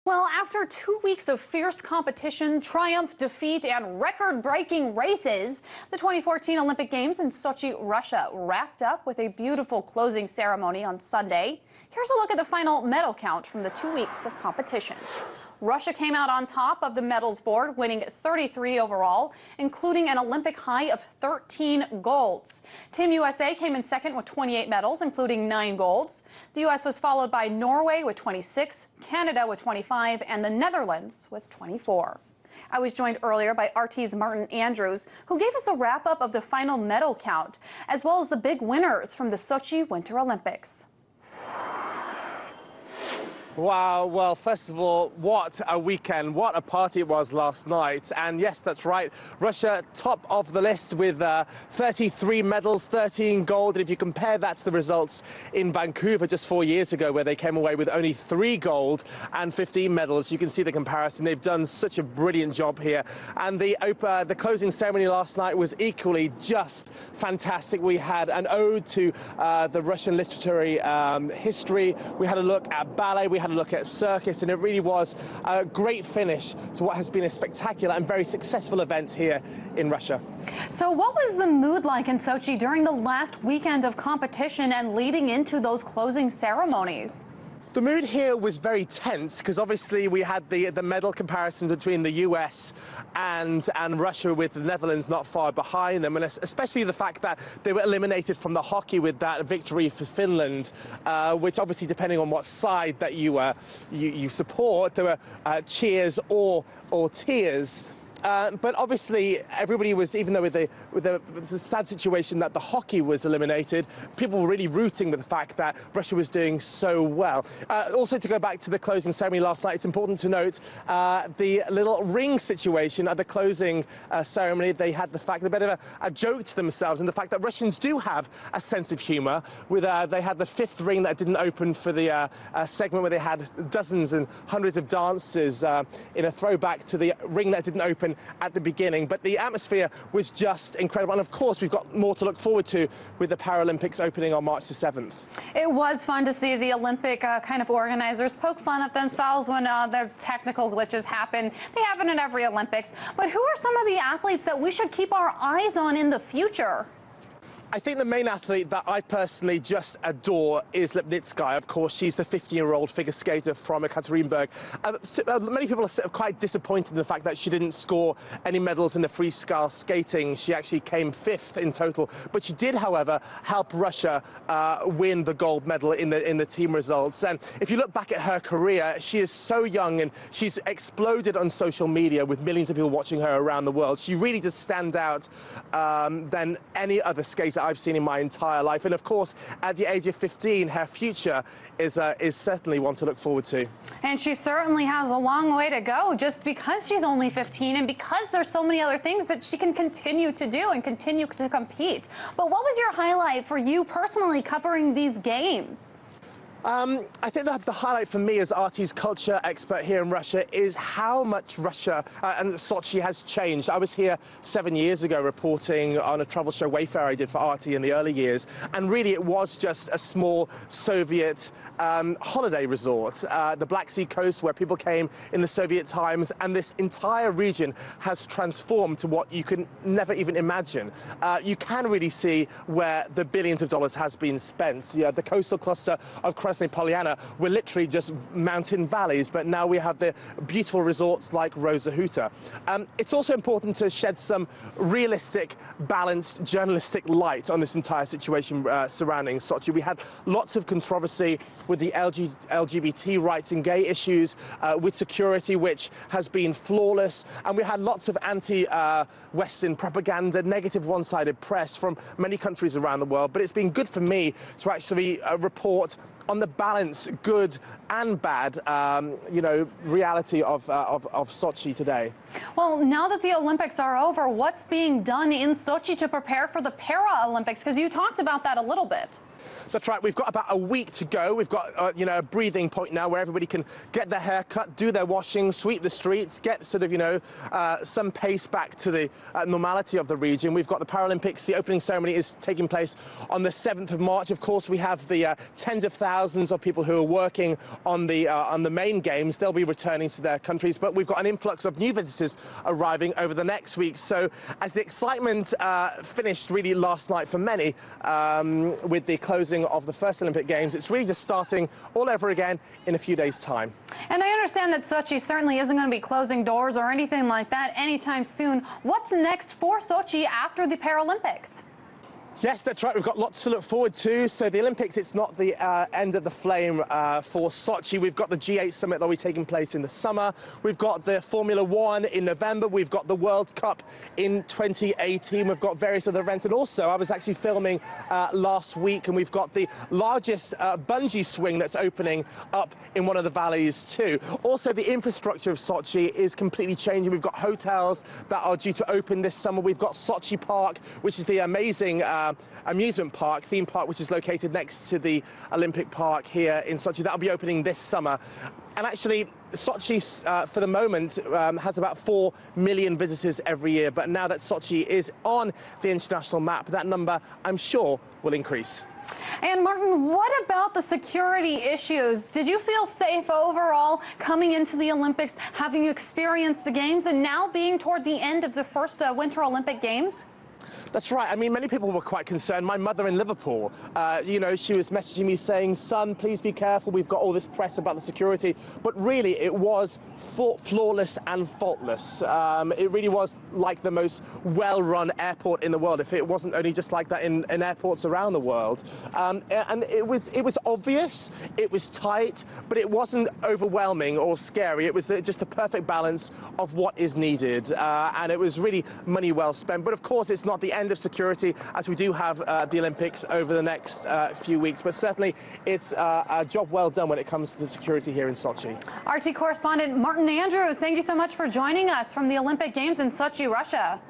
Well, after 2 weeks of fierce competition, triumph, defeat, and record-breaking races, the 2014 Olympic Games in Sochi, Russia wrapped up with a beautiful closing ceremony on Sunday. Here's a look at the final medal count from the 2 weeks of competition. Russia came out on top of the medals board, winning 33 overall, including an Olympic high of 13 golds. Team USA came in second with 28 medals, including 9 golds. The U.S. was followed by Norway with 26, Canada with 25, and the Netherlands with 24. I was joined earlier by RT's Martin Andrews, who gave us a wrap-up of the final medal count, as well as the big winners from the Sochi Winter Olympics. Wow, well, first of all, what a weekend, what a party it was last night. And yes, that's right, Russia top of the list with 33 medals, 13 gold. And if you compare that to the results in Vancouver just 4 years ago, where they came away with only 3 gold and 15 medals, you can see the comparison. They've done such a brilliant job here. And the closing ceremony last night was equally just fantastic. We had an ode to the Russian literary history. We had a look at ballet. We had a look at circus, and it really was a great finish to what has been a spectacular and very successful event here in Russia. So what was the mood like in Sochi during the last weekend of competition and leading into those closing ceremonies? The mood here was very tense because obviously we had the medal comparison between the US and Russia, with the Netherlands not far behind them, and especially the fact that they were eliminated from the hockey with that victory for Finland, which obviously, depending on what side that you support, there were cheers or tears. But obviously, everybody was, even though with the sad situation that the hockey was eliminated, people were really rooting with the fact that Russia was doing so well. Also, to go back to the closing ceremony last night, it's important to note the little ring situation at the closing ceremony. They had the fact, a bit of a joke to themselves, and the fact that Russians do have a sense of humour. With they had the 5th ring that didn't open for the segment where they had dozens and hundreds of dancers in a throwback to the ring that didn't open at the beginning. But the atmosphere was just incredible, and of course we've got more to look forward to with the Paralympics opening on March the 7th. It was fun to see the Olympic kind of organizers poke fun at themselves when there's technical glitches happen. They happen in every Olympics. But who are some of the athletes that we should keep our eyes on in the future? I think the main athlete that I personally just adore is Lipnitskaya. Of course, she's the 15-year-old figure skater from Ekaterinburg. Many people are sort of quite disappointed in the fact that she didn't score any medals in the freestyle skating. She actually came 5th in total, but she did, however, help Russia win the gold medal in the team results. And if you look back at her career, she is so young, and she's exploded on social media with millions of people watching her around the world. She really does stand out than any other skater I've seen in my entire life. And of course, at the age of 15, her future is certainly one to look forward to. And she certainly has a long way to go, just because she's only 15 and because there's so many other things that she can continue to do and continue to compete. But what was your highlight for you personally covering these games? I think that the highlight for me as RT's culture expert here in Russia is how much Russia and Sochi has changed. I was here 7 years ago reporting on a travel show, Wayfair, I did for RT in the early years, and really it was just a small Soviet holiday resort, the Black Sea coast, where people came in the Soviet times, and this entire region has transformed to what you can never even imagine. You can really see where the billions of dollars has been spent. Yeah, the coastal cluster of Polyana were literally just mountain valleys, but now we have the beautiful resorts like Rosa Huta. It's also important to shed some realistic, balanced, journalistic light on this entire situation surrounding Sochi. We had lots of controversy with the LGBT rights and gay issues, with security, which has been flawless, and we had lots of anti-Western propaganda, negative one-sided press from many countries around the world. But it's been good for me to actually report on the balance, good and bad, reality of Sochi today. Well, now that the Olympics are over, what's being done in Sochi to prepare for the Paralympics? Because you talked about that a little bit. That's right. We've got about a week to go. We've got, a breathing point now where everybody can get their hair cut, do their washing, sweep the streets, get sort of, some pace back to the normality of the region. We've got the Paralympics. The opening ceremony is taking place on the 7th of March. Of course, we have the tens of thousands thousands of people who are working on the main games. They'll be returning to their countries, but we've got an influx of new visitors arriving over the next week. So as the excitement finished really last night for many, with the closing of the first Olympic Games, it's really just starting all over again in a few days' time. And I understand that Sochi certainly isn't going to be closing doors or anything like that anytime soon. What's next for Sochi after the Paralympics? Yes, that's right. We've got lots to look forward to. So the Olympics, it's not the end of the flame for Sochi. We've got the G8 summit that will be taking place in the summer. We've got the Formula One in November. We've got the World Cup in 2018. We've got various other events. And also, I was actually filming last week, and we've got the largest bungee swing that's opening up in one of the valleys too. Also, the infrastructure of Sochi is completely changing. We've got hotels that are due to open this summer. We've got Sochi Park, which is the amazing amusement park, theme park, which is located next to the Olympic Park here in Sochi. That'll be opening this summer. And actually, Sochi, for the moment, has about 4 million visitors every year. But now that Sochi is on the international map, that number, I'm sure, will increase. And Martin, what about the security issues? Did you feel safe overall coming into the Olympics, having experienced the games, and now being toward the end of the first Winter Olympic Games? That's right. I mean, many people were quite concerned. My mother in Liverpool, you know, she was messaging me saying, son, please be careful. We've got all this press about the security. But really, it was flawless and faultless. It really was like the most well-run airport in the world, if it wasn't only just like that in airports around the world. And it was obvious, it was tight, but it wasn't overwhelming or scary. It was just the perfect balance of what is needed. And it was really money well spent. But of course, it's not the end of security, as we do have the Olympics over the next few weeks, but certainly it's a job well done when it comes to the security here in Sochi. RT correspondent Martin Andrews, thank you so much for joining us from the Olympic Games in Sochi, Russia.